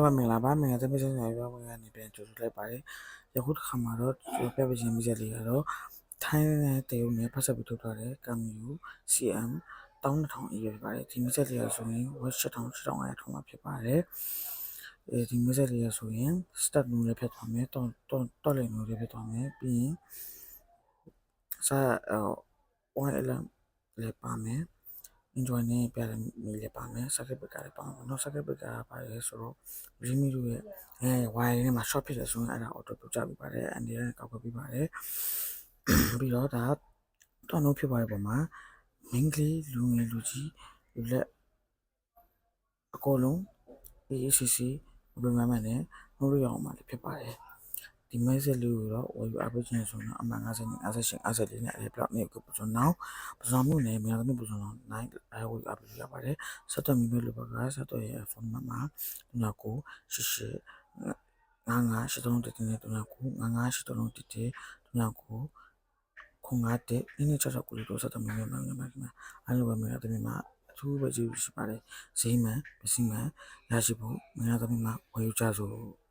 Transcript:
ပါမင်္ဂလာပါမင်္ဂလာသမီးဆိုင်ရာပြောဝင်ကနေပြန်ကြိုဆိုလိုက်ပါတယ်ယခုတစ်ခါမှာတော့ပြပချင်းမိချက်လေးကတော့ထိုင်းနဲ့တရုတ်နဲ့ဖတ်ဆက်ပြီးထုတ်ထားတဲ့ကမ်မီယူ CM 12000 အေးဖြစ်ပါတယ်ဒီမိချက်လေးရဆိုရင်ဝက်8000 8500ထောင်းမှာဖြစ်ပါတယ်ဒီမိချက်လေးရဆိုရင် start နူလေးဖြစ်သွားမယ်တော့လည်းနူလေးဖြစ်သွားမယ်ပြီးရင်စာ1 element လေးပါမယ်enjoy နဲ့ပြရမီလေးပါမယ် circuit breaker လေးပါမယ်နော် circuit breaker ပါရဲဆိုတော့ Realme တို့ရဲ့wire နဲ့မှာ short ဖြစ်တယ်ဆိုရင်အဲ့ဒါ auto ပြုတ်ကြပြီးပါတယ်အန်ဒီနဲ့ကောက်ွက်ပြီးပါတယ်ပြီးတော့ဒါတော့နှုတ်ဖြစ်သွားတဲ့ပုံမှာ main ကလေးလူငယ်လူကြီးလူလက်အကုန်လုံး AACC ဘယ်မှာမှနဲ့နှုတ်ရအောင်မှာဖြစ်ပါတယ်ဒီ message လေးကိုတော့ဝယ်ယူအပ်ပေးခြင်းဆိုတော့အမှန်50နဲ့58 54နဲ့အဲ့ဒီ block နဲ့ကိုပစုံနောက်မှုနဲ့မြန်သမီးပစုံနောက်9ဝယ်ယူအပ်ပေးရပါတယ်ဆက်သွယ်မိမဲ့လူဘက်ကဆက်သွယ်ရဲ့ဖုန်းနံပါတ်3988 5583နဲ့39 5583နဲ့39ခုငါတဲ့နည်းနည်းချောက်ကူလို့ဆက်သွယ်မိမဲ့မှာအဲ့လိုပဲမြန်သမီးမှာအထူးပဲကြည့်ရှိပါတယ်ဈေးမှန်ပစ္စည်းမှန်ရရှိဖို့မြန်သမီးမှာဝယ်ယူကြစို့